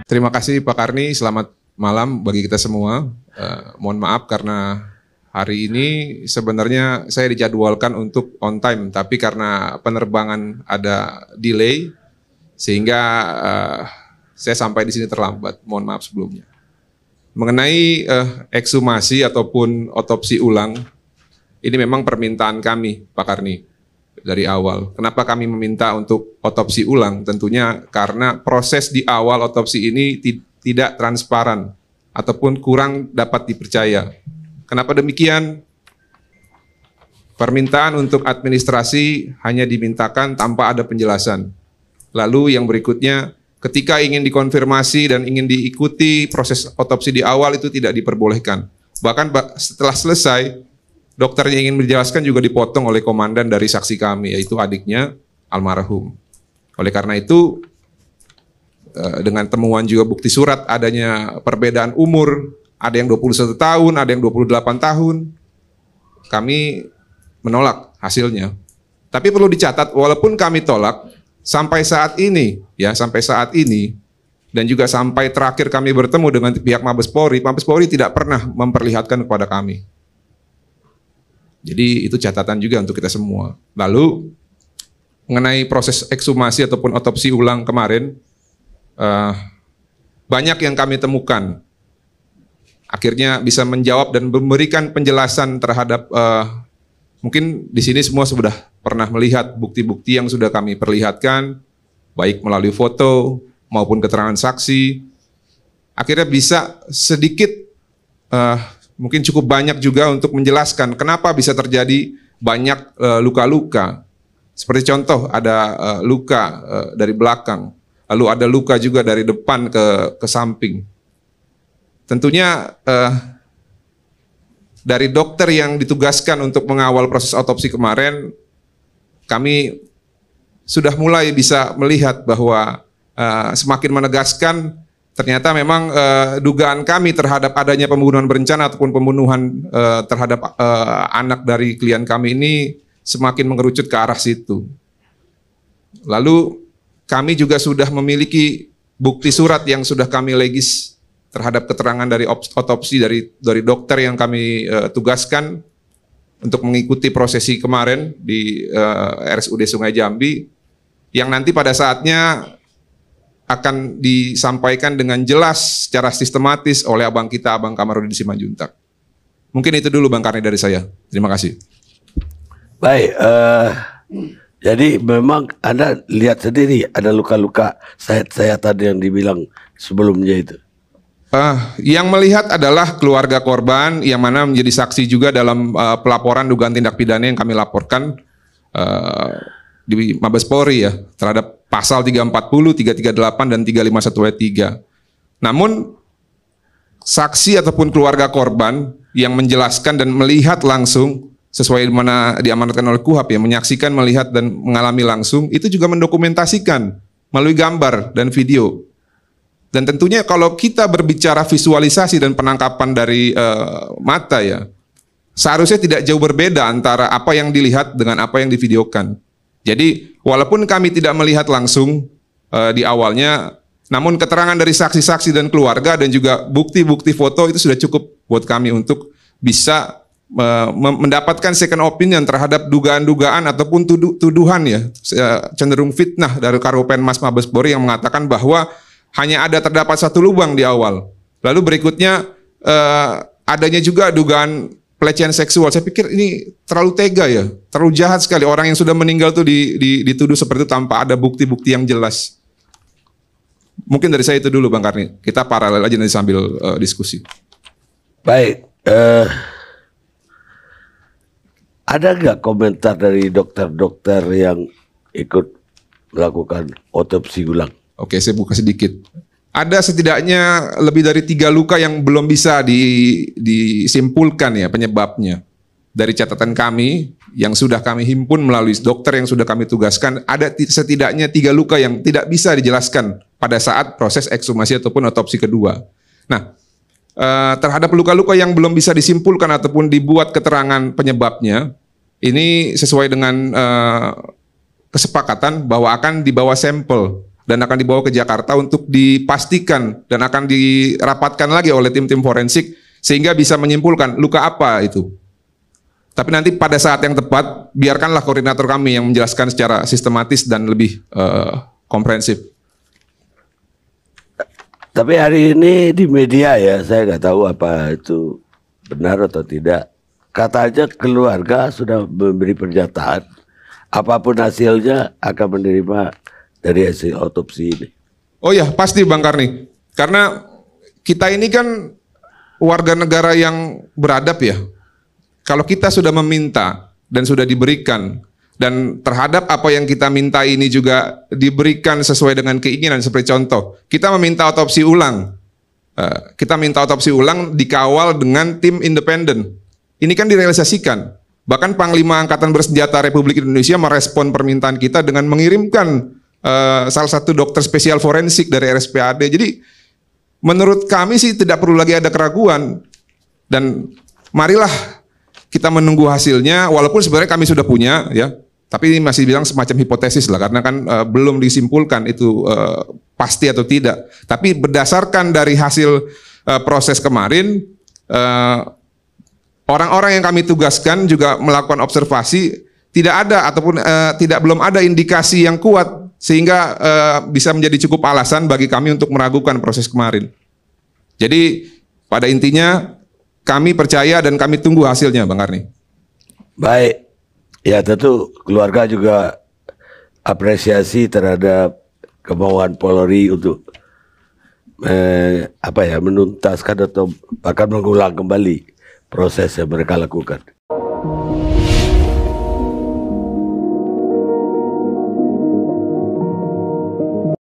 Terima kasih Pak Karni, selamat malam bagi kita semua. Mohon maaf karena hari ini sebenarnya saya dijadwalkan untuk on time, tapi karena penerbangan ada delay, sehingga saya sampai di sini terlambat. Mohon maaf sebelumnya. Mengenai ekshumasi ataupun otopsi ulang, ini memang permintaan kami Pak Karni dari awal. Kenapa kami meminta untuk otopsi ulang? Tentunya karena proses di awal otopsi ini tidak transparan ataupun kurang dapat dipercaya. Kenapa demikian? Permintaan untuk administrasi hanya dimintakan tanpa ada penjelasan. Lalu yang berikutnya, ketika ingin dikonfirmasi dan ingin diikuti proses otopsi di awal itu tidak diperbolehkan. Bahkan setelah selesai, dokternya ingin menjelaskan juga dipotong oleh komandan dari saksi kami, yaitu adiknya almarhum. Oleh karena itu, dengan temuan juga bukti surat adanya perbedaan umur, ada yang 21 tahun, ada yang 28 tahun, kami menolak hasilnya. Tapi perlu dicatat, walaupun kami tolak, sampai saat ini, dan juga sampai terakhir kami bertemu dengan pihak Mabes Polri tidak pernah memperlihatkan kepada kami. Jadi itu catatan juga untuk kita semua. Lalu mengenai proses ekshumasi ataupun otopsi ulang kemarin, banyak yang kami temukan. Akhirnya bisa menjawab dan memberikan penjelasan terhadap mungkin di sini semua sudah pernah melihat bukti-bukti yang sudah kami perlihatkan, baik melalui foto maupun keterangan saksi. Akhirnya bisa sedikit mungkin cukup banyak juga untuk menjelaskan kenapa bisa terjadi banyak luka-luka. Seperti contoh ada luka dari belakang, lalu ada luka juga dari depan ke samping. Tentunya dari dokter yang ditugaskan untuk mengawal proses otopsi kemarin, kami sudah mulai bisa melihat bahwa semakin menegaskan ternyata memang dugaan kami terhadap adanya pembunuhan berencana ataupun pembunuhan terhadap anak dari klien kami ini semakin mengerucut ke arah situ. Lalu kami juga sudah memiliki bukti surat yang sudah kami legis terhadap keterangan dari otopsi dari dokter yang kami tugaskan untuk mengikuti prosesi kemarin di RSUD Sungai Jambi, yang nanti pada saatnya akan disampaikan dengan jelas secara sistematis oleh abang kita, Abang Kamarudin Simanjuntak. Mungkin itu dulu Bang Karni dari saya. Terima kasih. Baik, jadi memang Anda lihat sendiri ada luka-luka saya tadi yang dibilang sebelumnya itu. Yang melihat adalah keluarga korban yang mana menjadi saksi juga dalam pelaporan dugaan tindak pidana yang kami laporkan di Mabes Polri ya terhadap pasal 340, 338 dan 351 ayat 3. Namun saksi ataupun keluarga korban yang menjelaskan dan melihat langsung sesuai mana diamanatkan oleh KUHAP ya, menyaksikan, melihat dan mengalami langsung, itu juga mendokumentasikan melalui gambar dan video. Dan tentunya kalau kita berbicara visualisasi dan penangkapan dari mata ya, seharusnya tidak jauh berbeda antara apa yang dilihat dengan apa yang divideokan. Jadi walaupun kami tidak melihat langsung di awalnya, namun keterangan dari saksi-saksi dan keluarga dan juga bukti-bukti foto itu sudah cukup buat kami untuk bisa mendapatkan second opinion terhadap dugaan-dugaan ataupun tuduhan ya, cenderung fitnah dari Karopenmas Mabes Polri yang mengatakan bahwa hanya terdapat satu lubang di awal. Lalu berikutnya adanya juga dugaan pelecehan seksual. Saya pikir ini terlalu tega ya, terlalu jahat sekali orang yang sudah meninggal tuh dituduh seperti itu tanpa ada bukti-bukti yang jelas. Mungkin dari saya itu dulu Bang Karni. Kita paralel aja nanti sambil diskusi. Baik, ada nggak komentar dari dokter-dokter yang ikut melakukan otopsi ulang? Oke, saya buka sedikit. Ada setidaknya lebih dari 3 luka yang belum bisa disimpulkan ya penyebabnya. Dari catatan kami yang sudah kami himpun melalui dokter yang sudah kami tugaskan, ada setidaknya 3 luka yang tidak bisa dijelaskan pada saat proses ekshumasi ataupun otopsi kedua. Nah, terhadap luka-luka yang belum bisa disimpulkan ataupun dibuat keterangan penyebabnya, ini sesuai dengan kesepakatan bahwa akan dibawa sampel dan akan dibawa ke Jakarta untuk dipastikan dan akan dirapatkan lagi oleh tim-tim forensik sehingga bisa menyimpulkan luka apa itu. Tapi nanti pada saat yang tepat biarkanlah koordinator kami yang menjelaskan secara sistematis dan lebih komprehensif. Tapi hari ini di media ya, saya nggak tahu apa itu benar atau tidak. Katanya keluarga sudah memberi pernyataan apapun hasilnya akan menerima dari hasil otopsi ini. Oh ya, pasti Bang Karni. Karena kita ini kan warga negara yang beradab ya. Kalau kita sudah meminta dan sudah diberikan dan terhadap apa yang kita minta ini juga diberikan sesuai dengan keinginan, seperti contoh, kita meminta otopsi ulang. Kita minta otopsi ulang dikawal dengan tim independen. Ini kan direalisasikan. Bahkan Panglima Angkatan Bersenjata Republik Indonesia merespon permintaan kita dengan mengirimkan salah satu dokter spesial forensik dari RSPAD. Jadi menurut kami sih tidak perlu lagi ada keraguan. Dan marilah kita menunggu hasilnya, walaupun sebenarnya kami sudah punya ya, tapi ini masih bilang semacam hipotesis lah, karena kan belum disimpulkan itu pasti atau tidak. Tapi berdasarkan dari hasil proses kemarin, orang-orang yang kami tugaskan juga melakukan observasi, tidak ada ataupun belum ada indikasi yang kuat sehingga bisa menjadi cukup alasan bagi kami untuk meragukan proses kemarin. Jadi pada intinya kami percaya dan kami tunggu hasilnya, Bang Karni. Baik, ya tentu keluarga juga apresiasi terhadap kemauan Polri untuk menuntaskan atau bahkan mengulang kembali proses yang mereka lakukan.